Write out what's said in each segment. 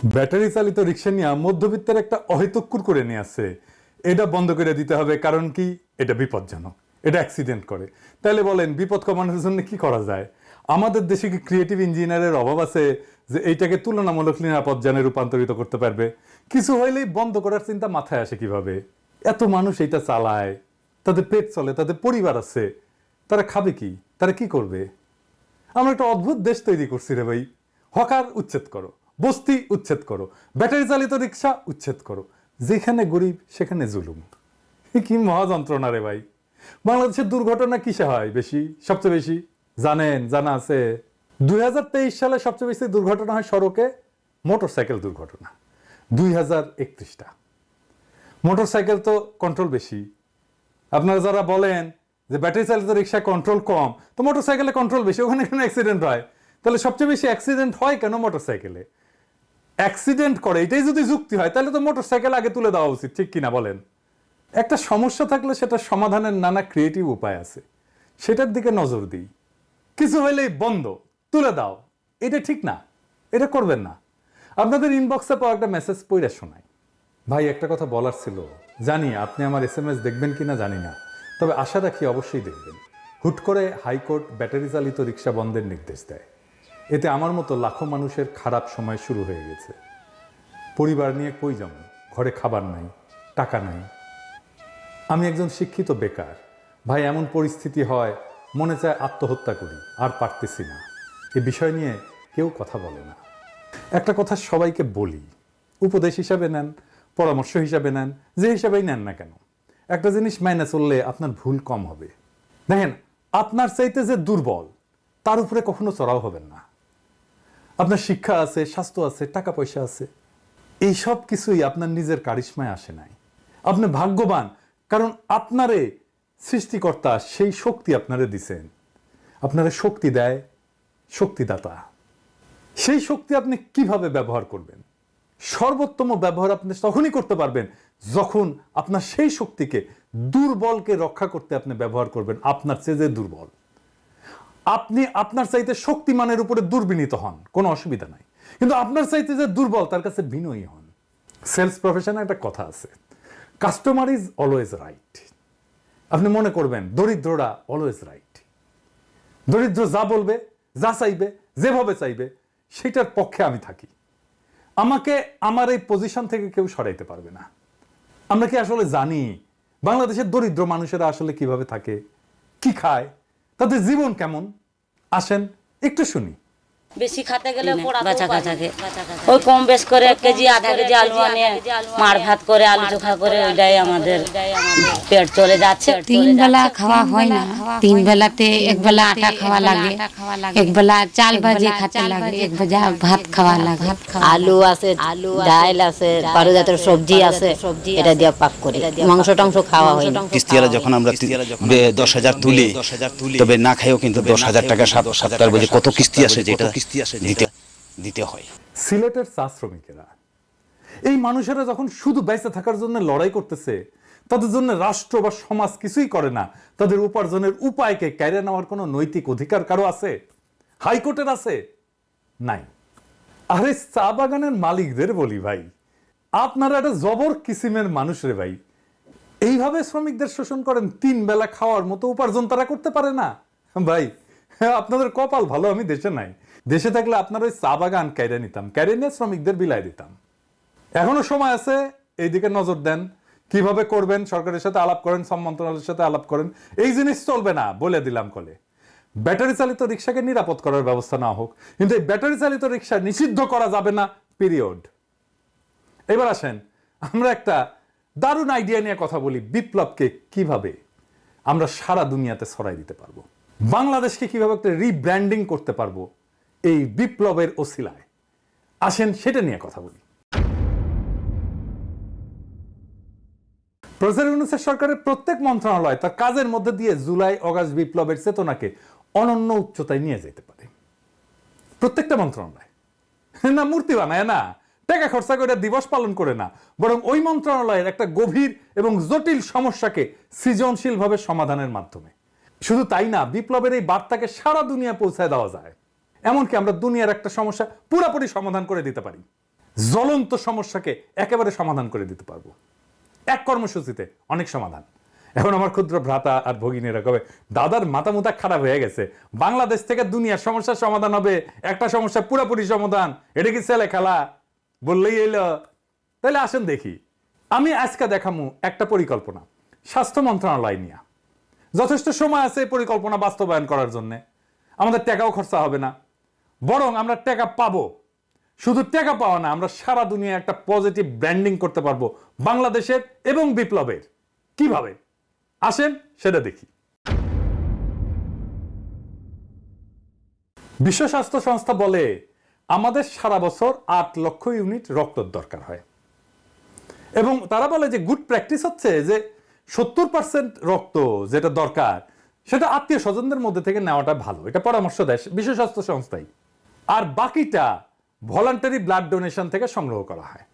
Battery চালিত রিক্সা নিয়ে মধ্যবিত্তের একটা অহেতুক্কুর করে নিয়ে আসছে। এটা বন্ধ করে দিতে হবে, কারণ কি এটা বিপজ্জনক, এটা অ্যাক্সিডেন্ট করে। তাহলে বলেন বিপদ কমানোর জন্য কি করা যায়? আমাদের দেশে কি ক্রিয়েটিভ ইঞ্জিনিয়ারের অভাব আছে যে এইটাকে তুলনামূলক নিরাপদ যানে রূপান্তরিত করতে পারবে? কিছু হইলেই বন্ধ করার চিন্তা মাথায় আসে কিভাবে? এত মানুষ এটা চালায়, তাদের পেট চলে, তাদের পরিবার আছে, তারা খাবে কি, তারা কি করবে? আমরা একটা অদ্ভুত দেশ তৈরি করছি রে ভাই। হকার উচ্ছেদ করো, বস্তি উচ্ছেদ করো, ব্যাটারি চালিত রিক্সা উচ্ছেদ করো, যেখানে গরিব সেখানে জুলুম। কি মহা যন্ত্রণা রে ভাই। বাংলাদেশের দুর্ঘটনা কিসে হয় বেশি, সবচেয়ে বেশি? জানেন? জানা আছে? 2023 সালে সবচেয়ে বেশি দুর্ঘটনা হয় সড়কে মোটরসাইকেল দুর্ঘটনা, 2031টা। মোটরসাইকেল তো কন্ট্রোল বেশি। আপনারা যারা বলেন যে ব্যাটারি চালিত রিক্সা কন্ট্রোল কম, তো মোটরসাইকেলে কন্ট্রোল বেশি, ওখানে কেন অ্যাক্সিডেন্ট হয়? তাহলে সবচেয়ে বেশি অ্যাক্সিডেন্ট হয় কেন মোটরসাইকেলে? অ্যাক্সিডেন্ট করে এটাই যদি যুক্তি হয়, তাহলে তো মোটরসাইকেল আগে তুলে দেওয়া উচিত, ঠিক কিনা বলেন? একটা সমস্যা থাকলে সেটা সমাধানের নানা ক্রিয়েটিভ উপায় আছে, সেটার দিকে নজর দিই। কিছু হইলেই বন্ধ, তুলে দাও, এটা ঠিক না, এটা করবেন না। আপনাদের ইনবক্সে পাওয়া একটা মেসেজ পড়ে শোনাই। ভাই, একটা কথা বলার ছিল, জানি আপনি আমার SMS দেখবেন কিনা জানি না, তবে আশা রাখি অবশ্যই দেখবেন। হুট করে হাইকোর্ট ব্যাটারি চালিত রিক্সা বন্ধের নির্দেশ দেয়। এতে আমার মতো লাখো মানুষের খারাপ সময় শুরু হয়ে গেছে। পরিবার নিয়ে কই যাবো, ঘরে খাবার নাই, টাকা নাই। আমি একজন শিক্ষিত বেকার। ভাই, এমন পরিস্থিতি হয় মনে চায় আত্মহত্যা করি, আর পারতেছি না। এ বিষয় নিয়ে কেউ কথা বলে না। একটা কথা সবাইকে বলি, উপদেশ হিসাবে নেন, পরামর্শ হিসাবে নেন, যে হিসাবেই নেন না কেন, একটা জিনিস মাইনে চললে আপনার ভুল কম হবে। দেখেন, আপনার চাইতে যে দুর্বল তার উপরে কখনো চড়াও হবেন না। আপনার শিক্ষা আছে, স্বাস্থ্য আছে, টাকা পয়সা আছে, এই সব কিছুই আপনার নিজের কারিশমায় আসে নাই। আপনি ভাগ্যবান, কারণ আপনারে সৃষ্টিকর্তা সেই শক্তি আপনারে দিছেন। আপনারে শক্তি দেয় শক্তিদাতা। সেই শক্তি আপনি কিভাবে ব্যবহার করবেন? সর্বোত্তম ব্যবহার আপনি তখনই করতে পারবেন যখন আপনার সেই শক্তিকে, দুর্বলকে রক্ষা করতে আপনি ব্যবহার করবেন। আপনার চেয়ে যে দুর্বল, আপনি আপনার চাইতে শক্তিমানের উপরে দুর্বিনীত হন, কোনো অসুবিধা নাই, কিন্তু আপনার চাইতে যে দুর্বল তার কাছে বিনয়ী হন। সেলস প্রফেশনে একটা কথা আছে, কাস্টমার ইজ অলওয়েজ রাইট। আপনি মনে করবেন দরিদ্ররা অলওয়েজ রাইট। দরিদ্র যা বলবে, যা চাইবে, যেভাবে চাইবে, সেটার পক্ষে আমি থাকি। আমাকে আমার এই পজিশন থেকে কেউ সরাইতে পারবে না। আমরা কি আসলে জানি বাংলাদেশের দরিদ্র মানুষেরা আসলে কিভাবে থাকে, কি খায়, তাদের জীবন কেমন? আসেন একটু শুনি। বেশি খেতে গেলে বাঁচা থাকে, ওই কম বেশ করে 1 কেজি আধা কেজি আলু আনিয়ে মার ভাত করে আলু চোখা করে ওইটাই আমাদের পেট চলে যাচ্ছে। 3 বেলা খাওয়া হয় না, 3 বেলাতে 1 বেলা আটা খাওয়া লাগে, 1 বেলা চাল ভাজি খেতে লাগে, 1 বেলা ভাত খাওয়া লাগে। আলু আছে, ডাল আছে, বারো জাতের সবজি আছে, এটা দিয়ে পাক করি। মাংস টাংস খাওয়া হয় না। কিস্তিওয়ালা যখন আমরা 10,000 তুলি, তবে না খাইও কিন্তু 10,000 টাকা সপ্তাহের বলে কত কিস্তি আসে, যেটা দিতে হয়। সিলেটের চা শ্রমিকেরা, এই মানুষেরা যখন শুধু বেঁচে থাকার জন্য লড়াই করতেছে, তাদের জন্য রাষ্ট্র বা সমাজ কিছুই করে না, তাদের উপার্জনের উপায়কে কেড়ে নেওয়ার কোনো নৈতিক অধিকার কারো আছে? হাইকোর্টের আছে? নাই। আরে চা বাগানের মালিকদের বলি, ভাই আপনারা একটা জবর কিসিমের মানুষ রে ভাই। এইভাবে শ্রমিকদের শোষণ করেন, 3 বেলা খাওয়ার মতো উপার্জন তারা করতে পারে না। ভাই, আপনাদের কপাল ভালো আমি দেশে নাই। দেশে থাকলে আপনার ওই চা বাগান কেড়ে নিতাম, কেড়ে নিয়ে শ্রমিকদের বিলাই দিতাম। এখনো সময় আছে, এইদিকে নজর দেন। কিভাবে করবেন সরকারের সাথে আলাপ করেন, শ্রম মন্ত্রণালয়ের সাথে আলাপ করেন। এই জিনিস চলবে না, বলে দিলাম কলে। ব্যাটারি চালিত রিক্সাকে নিরাপদ করার ব্যবস্থা না হোক, কিন্তু এই ব্যাটারি চালিত রিক্সা নিষিদ্ধ করা যাবে না, পিরিয়ড। এবার আসেন আমরা একটা দারুণ আইডিয়া নিয়ে কথা বলি, বিপ্লবকে কিভাবে আমরা সারা দুনিয়াতে ছড়াই দিতে পারবো, বাংলাদেশকে কিভাবে একটা রিব্র্যান্ডিং করতে পারবো এই বিপ্লবের ওসিলায়। আসেন সেটা নিয়ে কথা বলি। প্রফেসর ইউনূসের সরকারের প্রত্যেক মন্ত্রণালয় তার কাজের মধ্যে দিয়ে জুলাই অগাস্ট বিপ্লবের চেতনাকে অনন্য উচ্চতায় নিয়ে যেতে পারে। প্রত্যেকটা মন্ত্রণালয় না মূর্তি বানায় না, টাকা খরচা করে দিবস পালন করে না, বরং ওই মন্ত্রণালয়ের একটা গভীর এবং জটিল সমস্যাকে সৃজনশীলভাবে সমাধানের মাধ্যমে। শুধু তাই না, বিপ্লবের এই বার্তাকে সারা দুনিয়া পৌঁছায় দেওয়া যায়। এমনকি আমরা দুনিয়ার একটা সমস্যা পুরোপুরি সমাধান করে দিতে পারি। জ্বলন্ত সমস্যাকে একেবারে সমাধান করে দিতে পারবো এক কর্মসূচিতে, অনেক সমাধান। এখন আমার ক্ষুদ্র ভ্রাতা আর ভগিনীরা কবে দাদার মাথা মুথা খারাপ হয়ে গেছে, বাংলাদেশ থেকে দুনিয়ার সমস্যার সমাধান হবে, একটা সমস্যা পুরোপুরি সমাধান, এটা কি ছেলে খেলা বললেই এলো? তাহলে আসেন দেখি। আমি আজকে দেখামু একটা পরিকল্পনা স্বাস্থ্য মন্ত্রণালয় নিয়ে। যথেষ্ট সময় আছে এই পরিকল্পনা বাস্তবায়ন করার জন্য, আমাদের টাকাও খরচা হবে না, বরং আমরা টাকা পাবো। শুধু টাকা পাওয়া না, আমরা সারা দুনিয়ায় একটা পজিটিভ ব্র্যান্ডিং করতে পারবো বাংলাদেশের এবং বিপ্লবের। কিভাবে আসেন সেটা দেখি। বিশ্ব স্বাস্থ্য সংস্থা বলে আমাদের সারা বছর 8 লক্ষ ইউনিট রক্তের দরকার হয়, এবং তারা বলে যে গুড প্র্যাকটিস হচ্ছে যে 70% রক্ত যেটা দরকার সেটা আত্মীয় স্বজনদের মধ্যে থেকে নেওয়াটা ভালো, এটা পরামর্শ দেয় বিশ্ব স্বাস্থ্য সংস্থাই। আর বাকিটা ভলান্টারি ব্লাড ডোনেশন থেকে সংগ্রহ করা হয়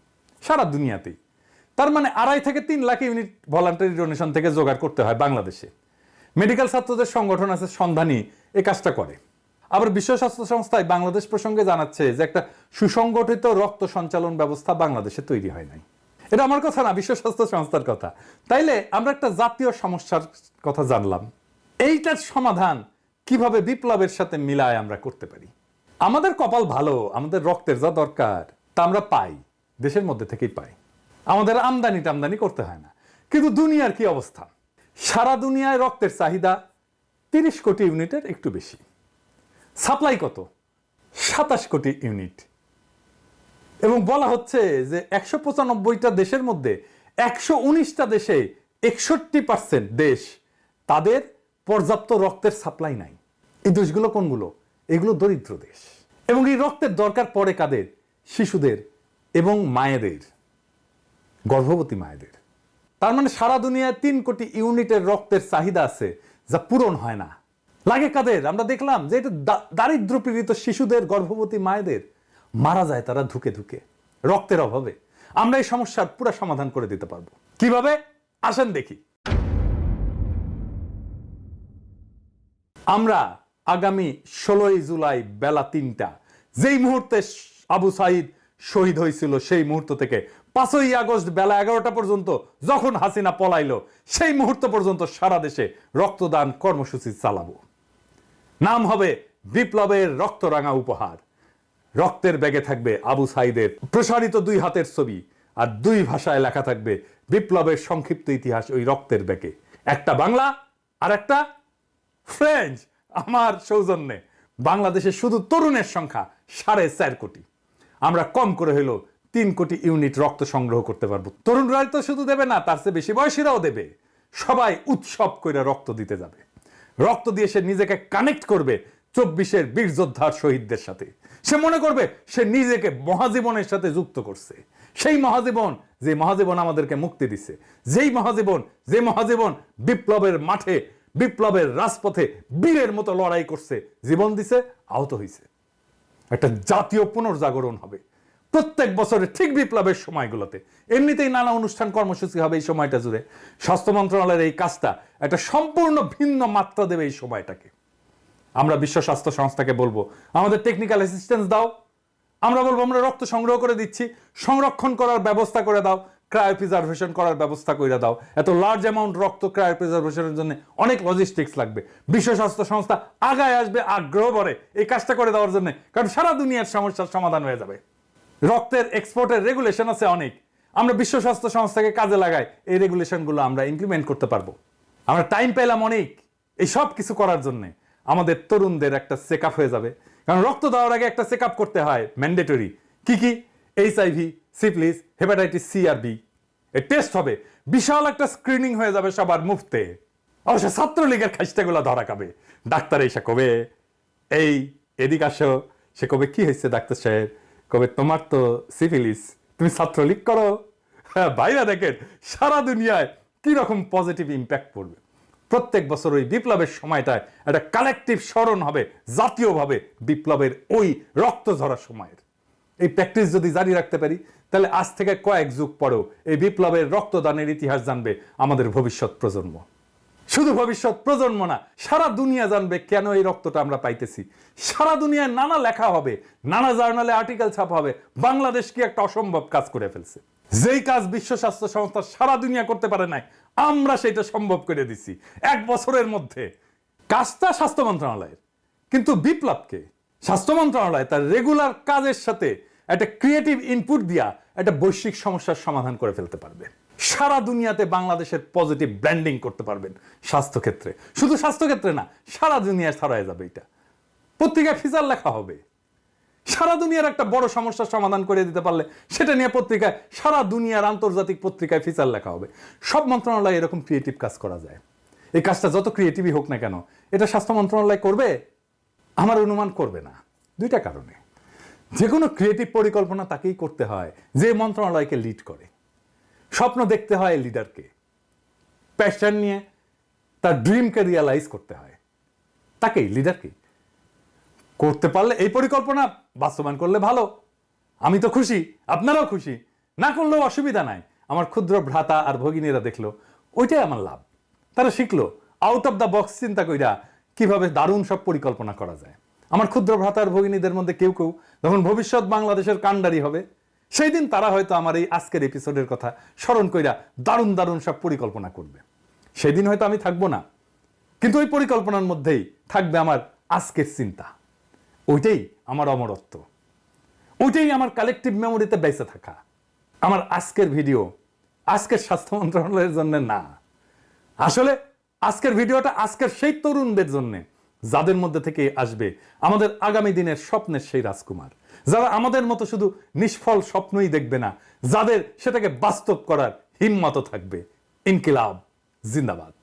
সারা দুনিয়াতেই। তার মানে 2.5 থেকে 3 লাখ ইউনিট ভলান্টারি ডোনেশন থেকে জোগাড় করতে হয় বাংলাদেশে। মেডিকেল ছাত্রদের সংগঠন আছে সন্ধানী, এই কাজটা করে। আবার বিশ্ব স্বাস্থ্য সংস্থায় বাংলাদেশ প্রসঙ্গে জানাচ্ছে যে একটা সুসংগঠিত রক্ত সঞ্চালন ব্যবস্থা বাংলাদেশে তৈরি হয় নাই। এটা আমার কথা না, বিশ্ব স্বাস্থ্য সংস্থার কথা। তাইলে আমরা একটা জাতীয় সমস্যার কথা জানলাম, এইটার সমাধান কিভাবে বিপ্লবের সাথে মিলায় আমরা করতে পারি। আমাদের কপাল ভালো, আমাদের রক্তের যা দরকার তা আমরা পাই, দেশের মধ্যে থেকেই পাই, আমাদের আমদানি টামদানি করতে হয় না। কিন্তু দুনিয়ার কি অবস্থা? সারা দুনিয়ায় রক্তের চাহিদা 30 কোটি ইউনিটের একটু বেশি, সাপ্লাই কত? 27 কোটি ইউনিট। এবং বলা হচ্ছে যে 195টা দেশের মধ্যে 119টা দেশে 61% দেশ তাদের পর্যাপ্ত রক্তের সাপ্লাই নাই। এই দেশগুলো কোনগুলো? এগুলো দরিদ্র দেশ। এবং এই রক্তের দরকার পড়ে কাদের? শিশুদের এবং মায়েদের, গর্ভবতী মায়েদের। তার মানে সারা দুনিয়ায় 3 কোটি ইউনিটের রক্তের চাহিদা আছে যা পূরণ হয় না। লাগে কাদের? আমরা দেখলাম যে এটা দারিদ্র পীড়িত শিশুদের, গর্ভবতী মায়েদের মারা যায় তারা ধুকে ধুকে রক্তের অভাবে। আমরা এই সমস্যার পুরো সমাধান করে দিতে পারবো। কিভাবে আসেন দেখি। আমরা আগামী 16 জুলাই বেলা 3টা, যেই মুহূর্তে আবু সাইদ শহীদ হয়েছিল সেই মুহূর্ত থেকে 5ই আগস্ট বেলা 11টা পর্যন্ত যখন হাসিনা পলাইলো সেই মুহূর্ত পর্যন্ত সারা দেশে রক্তদান কর্মসূচি চালাবো। নাম হবে বিপ্লবের রক্তরাঙা উপহার। রক্তের ব্যাগে থাকবে আবু সাইদের প্রসারিত 2 হাতের ছবি, আর 2 ভাষায় লেখা থাকবে বিপ্লবের সংক্ষিপ্ত ইতিহাস ওই রক্তের ব্যাগে, একটা বাংলা আর একটা ফ্রেঞ্চ। আমার সৌজন্যে বাংলাদেশে শুধু তরুণের সংখ্যা 4.5 কোটি। আমরা কম করে হইলো 3 কোটি ইউনিট রক্ত সংগ্রহ করতে পারবো। তরুণরাই তো শুধু দেবে না, তার চেয়ে বেশি বয়সীরাও দেবে। সবাই উৎসব করে রক্ত দিতে যাবে। রক্ত দিয়ে সে নিজেকে কানেক্ট করবে 24-এর বীর যোদ্ধার শহীদদের সাথে। সে মনে করবে সে নিজেকে মহাজীবনের সাথে যুক্ত করছে। সেই মহাজীবন, যে মহাজীবন আমাদেরকে মুক্তি দিচ্ছে, যে মহাজীবন বিপ্লবের মাঠে, বিপ্লবের রাজপথে বীরের মতো লড়াই করছে, জীবন দিছে, আহত হয়েছে। একটা জাতীয় পুনর্জাগরণ হবে প্রত্যেক বছরে ঠিক বিপ্লবের সময়গুলোতে। এমনিতেই নানা অনুষ্ঠান কর্মসূচি হবে এই সময়টা জুড়ে। স্বাস্থ্য মন্ত্রণালয়ের এই কাজটা একটা সম্পূর্ণ ভিন্ন মাত্রা দেবে এই সময়টাকে। আমরা বিশ্ব স্বাস্থ্য সংস্থাকে বলবো আমাদের টেকনিক্যাল অ্যাসিস্ট্যান্স দাও। আমরা বলবো আমরা রক্ত সংগ্রহ করে দিচ্ছি, সংরক্ষণ করার ব্যবস্থা করে দাও, ক্রায়ো প্রিজার্ভেশন করার ব্যবস্থা করে দাও। এত লার্জ অ্যামাউন্ট রক্ত ক্রায়ো প্রিজার্ভেশনের জন্য অনেক লজিস্টিক্স লাগবে। বিশ্ব স্বাস্থ্য সংস্থা আগায় আসবে আগ্রহ ভরে এই কাজটা করে দেওয়ার জন্য, কারণ সারা দুনিয়ার সমস্যার সমাধান হয়ে যাবে। রক্তের এক্সপোর্টের রেগুলেশন আছে অনেক, আমরা বিশ্ব স্বাস্থ্য সংস্থাকে কাজে লাগাই এই রেগুলেশনগুলো আমরা ইমপ্লিমেন্ট করতে পারবো। আমরা টাইম পেলাম অনেক এই সব কিছু করার জন্য। আমাদের তরুণদের একটা চেক আপ হয়ে যাবে, কারণ রক্ত দেওয়ার আগে একটা চেক আপ করতে হয় ম্যান্ডেটরি। কি কি? HIV, সিফিলিস, হেপাটাইটিস সি আর বি এর টেস্ট হবে। বিশাল একটা স্ক্রিনিং হয়ে যাবে সবার মুফতে। অবশ্য ছাত্রলীগের খাইস্টাগুলো ধরা খাবে। ডাক্তার এসে কবে এই এদিক আসো, সে কবে কি হয়েছে ডাক্তার সাহেব, কবে তোমার তো সিফিলিস, তুমি ছাত্রলীগ করো। বাইরে দেখেন সারা দুনিয়ায় কি রকম পজিটিভ ইম্প্যাক্ট পড়বে। প্রত্যেক বছর ওই বিপ্লবের সময়টায় একটা কালেকটিভ স্মরণ হবে জাতীয়ভাবে বিপ্লবের ওই রক্ত ঝরার সময়ের। এই প্র্যাকটিস যদি জারি রাখতে পারি তাহলে আজ থেকে কয়েক যুগ পরেও এই বিপ্লবের রক্তদানের ইতিহাস জানবে আমাদের ভবিষ্যৎ প্রজন্ম। শুধু ভবিষ্যৎ প্রজন্ম না, সারা দুনিয়া জানবে কেন এই রক্তটা আমরা পাইতেছি। সারা দুনিয়ায় নানা লেখা হবে, নানা জার্নালে আর্টিকেল ছাপা হবে, বাংলাদেশ কি একটা অসম্ভব কাজ করে ফেলছে। যেই কাজ বিশ্ব স্বাস্থ্য সংস্থা সারা দুনিয়া করতে পারে নাই, আমরা সেটা সম্ভব করে দিছি 1 বছরের মধ্যে। কাজটা স্বাস্থ্য মন্ত্রণালয়ের, কিন্তু বিপ্লবকে স্বাস্থ্য মন্ত্রণালয় তার রেগুলার কাজের সাথে একটা ক্রিয়েটিভ ইনপুট দিয়া একটা বৈশ্বিক সমস্যার সমাধান করে ফেলতে পারবে। সারা দুনিয়াতে বাংলাদেশের পজিটিভ ব্র্যান্ডিং করতে পারবেন স্বাস্থ্যক্ষেত্রে। শুধু স্বাস্থ্যক্ষেত্রে না, সারা দুনিয়ায় ছড়ায় যাবে। এটা পত্রিকায় ফিচার লেখা হবে। সারা দুনিয়ার একটা বড় সমস্যার সমাধান করে দিতে পারলে সেটা নিয়ে পত্রিকায়, সারা দুনিয়ার আন্তর্জাতিক পত্রিকায় ফিচার লেখা হবে। সব মন্ত্রণালয়ে এরকম ক্রিয়েটিভ কাজ করা যায়। এই কাজটা যত ক্রিয়েটিভই হোক না কেন, এটা স্বাস্থ্য মন্ত্রণালয় করবে? আমার অনুমান করবে না, 2টা কারণে। যে কোনো ক্রিয়েটিভ পরিকল্পনা তাকেই করতে হয় যে মন্ত্রণালয়কে লিড করে। স্বপ্ন দেখতে হয় লিডারকে, প্যাশন নিয়ে তার ড্রিমকে রিয়ালাইজ করতে হয় তাকেই, লিডারকেই। করতে পারলে এই পরিকল্পনা বাস্তবায়ন করলে ভালো, আমি তো খুশি, আপনারাও খুশি। না করলেও অসুবিধা নাই। আমার ক্ষুদ্র ভ্রাতা আর ভগিনীরা দেখলো, ওইটাই আমার লাভ। তারা শিখলো আউট অফ দ্য বক্স চিন্তা কইরা কিভাবে দারুণ সব পরিকল্পনা করা যায়। আমার ক্ষুদ্র ভ্রাতা আর ভগিনীদের মধ্যে কেউ কেউ যখন ভবিষ্যৎ বাংলাদেশের কাণ্ডারি হবে, সেই দিন তারা হয়তো আমার এই আজকের এপিসোডের কথা স্মরণ কইরা দারুণ দারুণ সব পরিকল্পনা করবে। সেই দিন হয়তো আমি থাকবো না, কিন্তু ওই পরিকল্পনার মধ্যেই থাকবে আমার আজকের চিন্তা। ওইটাই আমার অমরত্ব, ওইটাই আমার কালেকটিভ মেমোরিতে বেঁচে থাকা। আমার আজকের ভিডিও আজকের স্বাস্থ্য মন্ত্রণালয়ের জন্য না, আসলে আজকের ভিডিওটা আজকের সেই তরুণদের জন্য, যাদের মধ্যে থেকে আসবে আমাদের আগামী দিনের স্বপ্নের সেই রাজকুমার, যারা আমাদের মতো শুধু নিষ্ফল স্বপ্নই দেখবে না, যাদের সেটাকে বাস্তব করার হিম্মত থাকবে। ইনকিলাব জিন্দাবাদ।